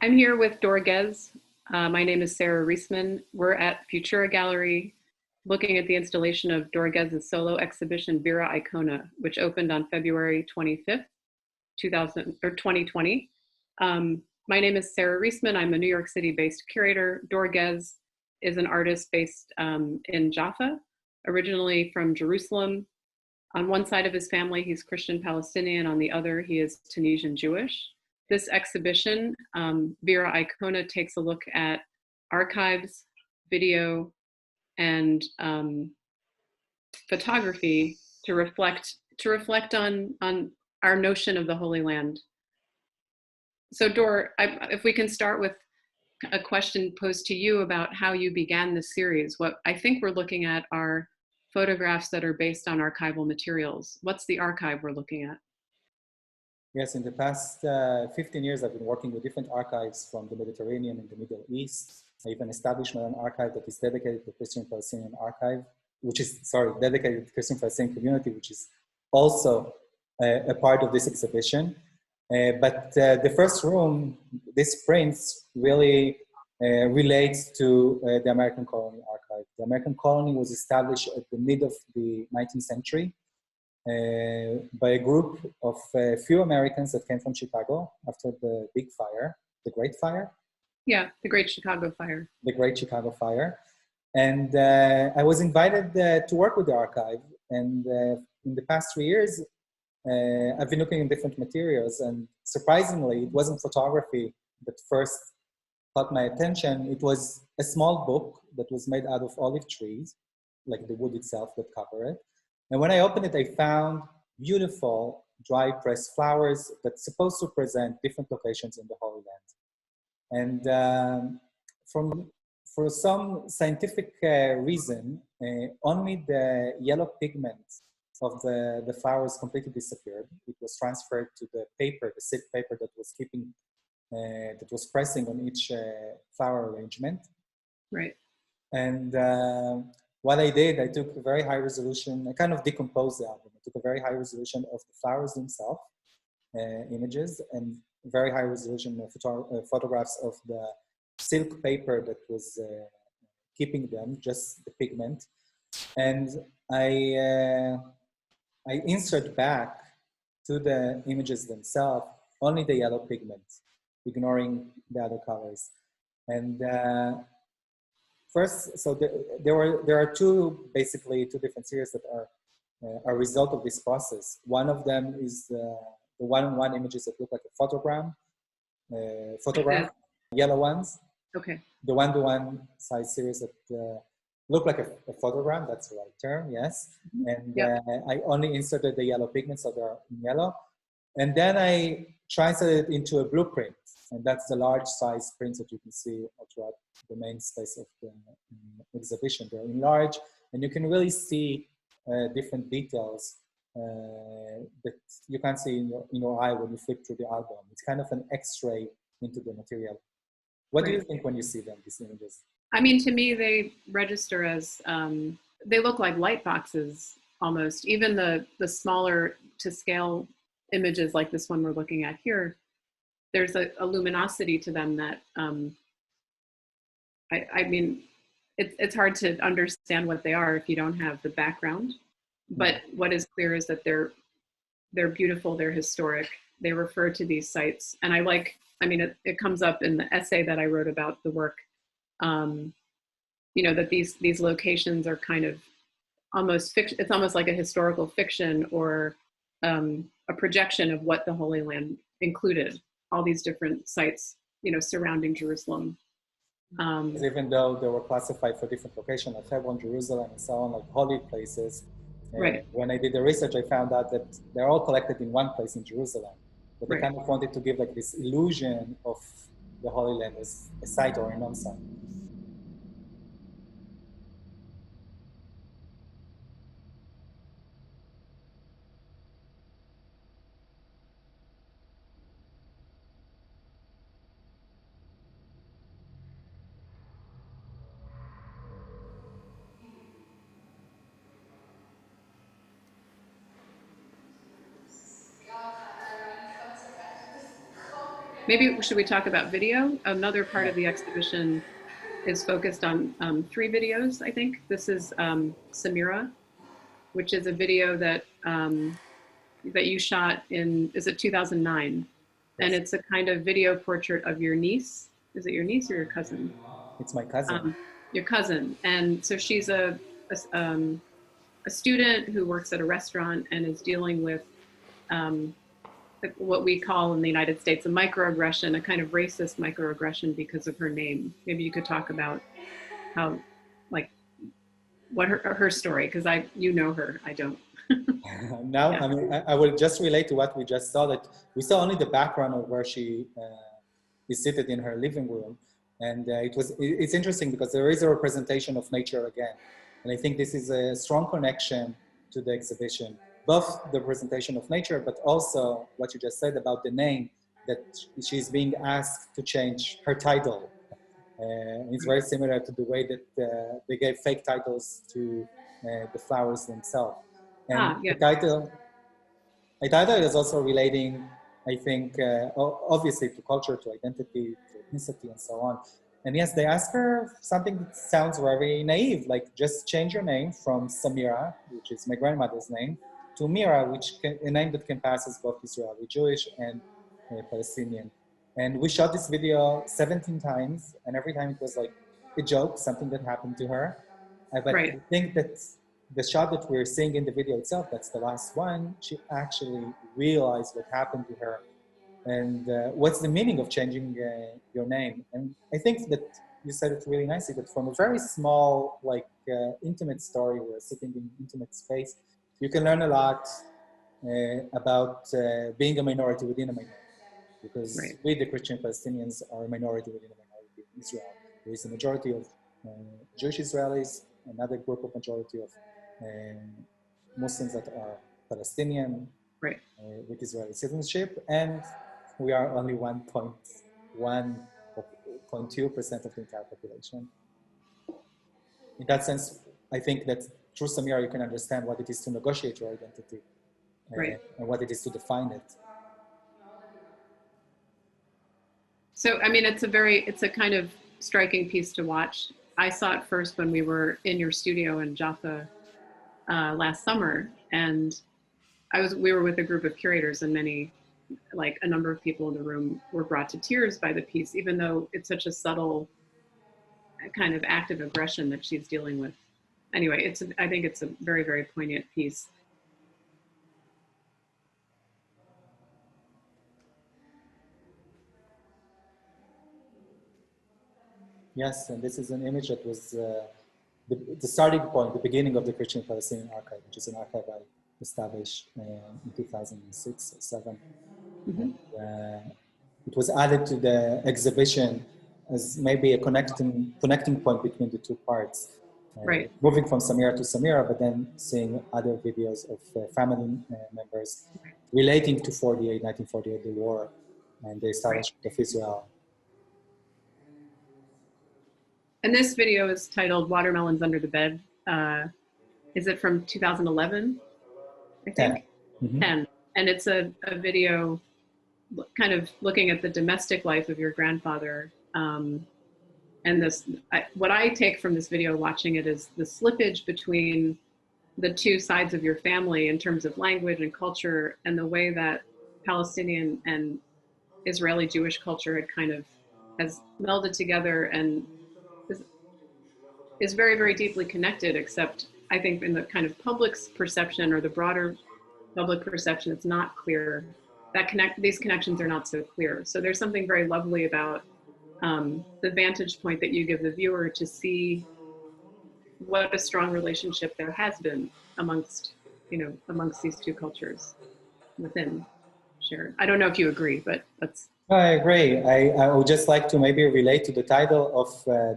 I'm here with Dor Guez. My name is Sara Reisman. We're at Futura Gallery looking at the installation of Dor Guez's solo exhibition, Vera Icona, which opened on February 25th, 2020. My name is Sara Reisman. I'm a New York City-based curator. Dor Guez is an artist based in Jaffa, originally from Jerusalem. On one side of his family, he's Christian Palestinian. On the other, he is Tunisian Jewish. This exhibition, Vera Icona, takes a look at archives, video, and photography to reflect on our notion of the Holy Land. So Dor, if we can start with a question posed to you about how you began this series. What I think we're looking at are photographs that are based on archival materials. What's the archive we're looking at? Yes, in the past 15 years, I've been working with different archives from the Mediterranean and the Middle East. I even established my own archive that is dedicated to Christian Palestinian archive, dedicated to the Christian Palestinian community, which is also a part of this exhibition. But the first room, this prints really relates to the American Colony Archive. The American Colony was established at the mid of the 19th century by a group of few Americans that came from Chicago after the big fire, the Great Fire. Yeah, the Great Chicago Fire. The Great Chicago Fire. And I was invited to work with the archive. And in the past 3 years, I've been looking at different materials. And surprisingly, it wasn't photography that first caught my attention. It was a small book that was made out of olive trees, like the wood itself that cover it. And when I opened it, I found beautiful dry pressed flowers that's supposed to present different locations in the Holy Land. And for some scientific reason, only the yellow pigment of the flowers completely disappeared. It was transferred to the paper, the silk paper that was that was pressing on each flower arrangement. Right. And what I did, I took a very high resolution, I kind of decomposed the album. I took a very high resolution of the flowers themselves, images, and very high resolution photographs of the silk paper that was keeping them, just the pigment. And I insert back to the images themselves only the yellow pigment, ignoring the other colors. And first, so there are basically two different series that are a result of this process. One of them is the one-on-one images that look like a photograph, yellow ones. Okay. The one-to-one size series that look like a photogram, that's the right term, yes. And I only inserted the yellow pigments, so they're in yellow. And then I translated it into a blueprint. And that's the large size prints that you can see throughout the main space of the exhibition. They're enlarged, and you can really see different details that you can't see in your eye when you flip through the album. It's kind of an X-ray into the material. What do you think when you see them, these images? I mean, to me, they register as, they look like light boxes almost. Even the smaller to scale images like this one we're looking at here, there's a luminosity to them that, I mean, it's hard to understand what they are if you don't have the background. But what is clear is that they're beautiful, they're historic, they refer to these sites. And it comes up in the essay that I wrote about the work, you know, that these locations are kind of almost fiction. It's almost like a historical fiction or a projection of what the Holy Land included. All these different sites, you know, surrounding Jerusalem. Even though they were classified for different locations, like Hebron, Jerusalem, and so on, like holy places. Right. When I did the research, I found out that they're all collected in one place in Jerusalem. But I kind of wanted to give like this illusion of the Holy Land as a site or a non-site. Maybe should we talk about video? Another part of the exhibition is focused on 3 videos, I think. This is Sameera, which is a video that that you shot in, is it 2009? And Yes. it's a kind of video portrait of your niece. Is it your niece or your cousin? It's my cousin. Your cousin. And so she's a student who works at a restaurant and is dealing with um, what we call in the United States a microaggression, a kind of racist microaggression because of her name. Maybe you could talk about how, like, what her story, because you know her, I don't. Now, Yeah. I mean, I will just relate to what we just saw, that we saw only the background of where she is seated in her living room. And it's interesting because there is a representation of nature again. And I think this is a strong connection to the exhibition, both the representation of nature, but also what you just said about the name, that she's being asked to change her title. It's very similar to the way that they gave fake titles to the flowers themselves. And Yeah. the title is also relating, I think, obviously to culture, to identity, to ethnicity, and so on. And yes, they ask her something that sounds very naive, like just change your name from Sameera, which is my grandmother's name, to Mira, a name that can pass as both Israeli Jewish and Palestinian. And we shot this video 17 times, and every time it was like a joke, something that happened to her. But Right. I think that the shot that we're seeing in the video itself, that's the last one, she actually realized what happened to her and what's the meaning of changing your name. And I think that you said it really nicely, that from a very small, like intimate story, we're sitting in intimate space, you can learn a lot about being a minority within a minority. Because Right. we, the Christian Palestinians, are a minority within a minority in Israel. There is a majority of Jewish Israelis, another group of majority of Muslims that are Palestinian Right. with Israeli citizenship, and we are only 1.2% of the entire population. In that sense, I think that through Sameera, you can understand what it is to negotiate your identity Right. and what it is to define it. So, I mean, it's a kind of striking piece to watch. I saw it first when we were in your studio in Jaffa last summer, and we were with a group of curators, and like a number of people in the room were brought to tears by the piece, even though it's such a subtle kind of act of aggression that she's dealing with. Anyway, I think it's a very, very poignant piece. Yes, and this is an image that was the starting point, the beginning of the Christian Palestinian Archive, which is an archive I established in 2006 or 7. Mm-hmm. And, it was added to the exhibition as maybe a connecting point between the two parts. Right. Moving from Sameera to Sameera, but then seeing other videos of family members relating to 1948, the war, and the Right. establishment of Israel. And this video is titled Watermelons Under the Bed. Is it from 2011? I 10. think. Mm-hmm. 10. And it's a video kind of looking at the domestic life of your grandfather. And what I take from this video watching it is the slippage between the two sides of your family in terms of language and culture, and the way that Palestinian and Israeli Jewish culture has melded together and is, is very, very deeply connected, except I think in the kind of public's perception or the broader public perception, it's not clear. These connections are not so clear. So there's something very lovely about the vantage point that you give the viewer to see what a strong relationship there has been amongst these two cultures within shared. I don't know if you agree, but that's. I agree. I would just like to maybe relate to the title of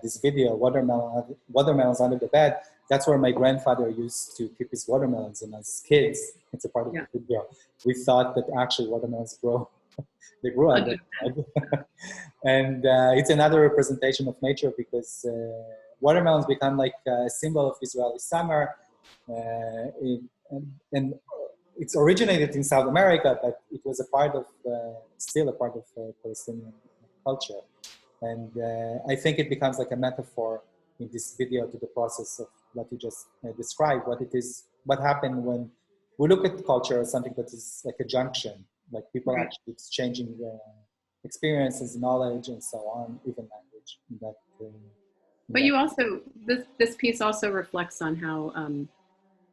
this video, Watermelons Under the Bed. That's where my grandfather used to keep his watermelons, and as kids, it's a part of the video. We thought that actually watermelons they grow under the bed. And it's another representation of nature, because watermelons become like a symbol of Israeli summer. And it's originated in South America, but it was a part of, still a part of Palestinian culture. And I think it becomes like a metaphor in this video to the process of what you just described, what it is, what happened when we look at culture as something that is like a junction, like people Right. actually exchanging experiences, knowledge, and so on, even language. But you also, this piece also reflects on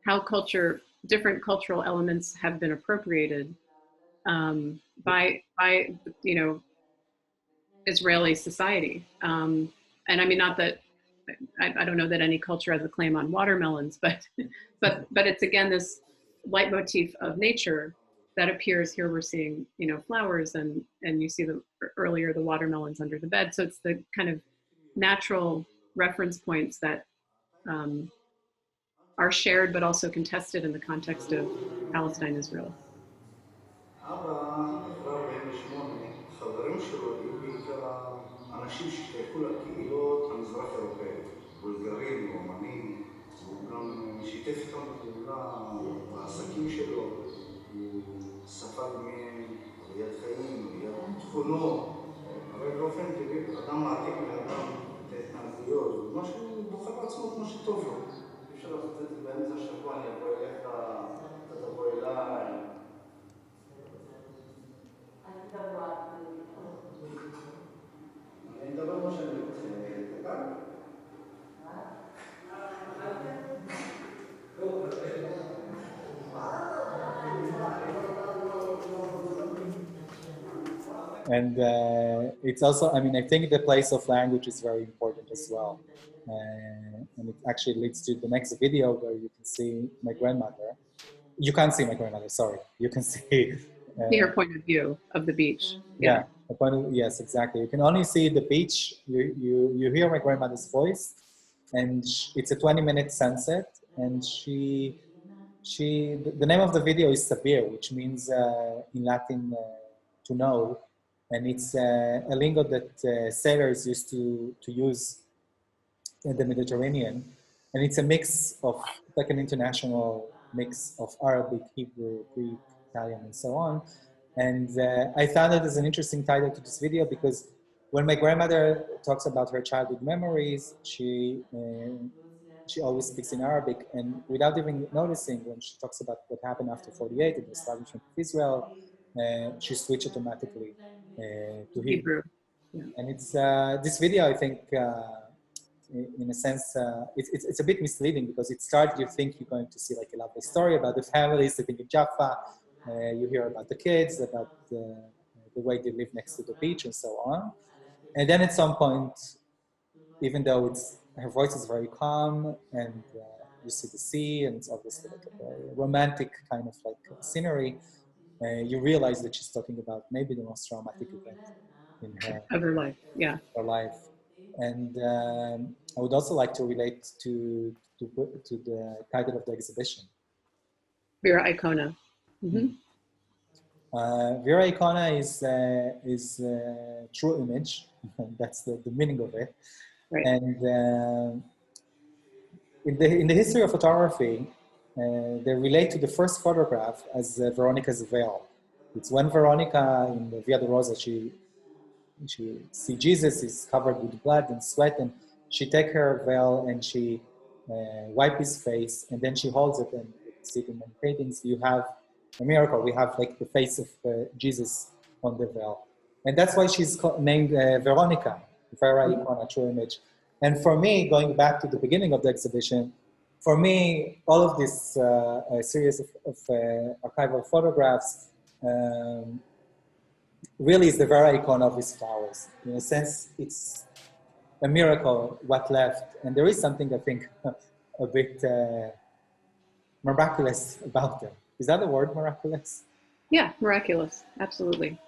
how culture, different cultural elements have been appropriated by you know, Israeli society. And I mean, not that I don't know that any culture has a claim on watermelons, but it's again this leitmotif of nature that appears here. We're seeing, you know, flowers, and you see the earlier the watermelons under the bed. So it's the kind of natural reference points that are shared but also contested in the context of Palestine-Israel. אבא, אחרי 48, חברים שלו היו בעיקר אנשים שהשתייכו לקהילות המזרח אירופאיות, בולגרים, רומנים, והוא גם שיתף איתם בפעולה בעסקים שלו, הוא ספג מהם ראיית חיים, ראיית תכונות, הרי באופן טבעי, אדם מעתיק מאדם את ההתנהגויות, ומה שהוא בוחר בעצמו כמו שטוב לו. אי אפשר לעשות את זה באמצע השבוע, אני אבוא אליך, אתה תבוא אליי. אני אדבר מה שאני רוצה, תקל? And it's also, I mean, I think the place of language is very important as well. And it actually leads to the next video where you can see my grandmother. You can't see my grandmother, sorry. You can see Her point of view of the beach. Yeah, the point of, yes, exactly. You can only see the beach. You hear my grandmother's voice, and it's a 20-minute sunset. And the name of the video is Sabir, which means in Latin to know, and it's a lingo that sailors used to use in the Mediterranean, and it's a mix of, like an international mix of Arabic, Hebrew, Greek, Italian, and so on. And I found it as an interesting title to this video because when my grandmother talks about her childhood memories, she always speaks in Arabic, and without even noticing, when she talks about what happened after 48 and the establishment of Israel, she switched automatically to Hebrew. Yeah. And it's this video, I think, in a sense, it's a bit misleading because it starts, you think you're going to see like a lovely story about the family sitting in Jaffa. You hear about the kids, about the way they live next to the beach and so on. And then at some point, even though her voice is very calm and you see the sea and it's obviously like a very romantic kind of like scenery, you realize that she's talking about maybe the most traumatic event in her life. Yeah. Her life. And I would also like to relate to the title of the exhibition. Vera Icona. Mm-hmm. Vera Icona is true image. That's the meaning of it. Right. And in the history of photography, they relate to the first photograph as Veronica's veil. It's when Veronica in the Via Dolorosa, she see Jesus is covered with blood and sweat, and she take her veil and she wipe his face, and then she holds it, and you can see it in many paintings. You have a miracle. We have like the face of Jesus on the veil, and that's why she's named Veronica, Vera Icona, true image. And for me, going back to the beginning of the exhibition, for me, all of this series of archival photographs really is the Vera Icona of his flowers. In a sense, it's a miracle what left. And there is something, I think, a bit miraculous about them. Is that the word, miraculous? Yeah, miraculous. Absolutely.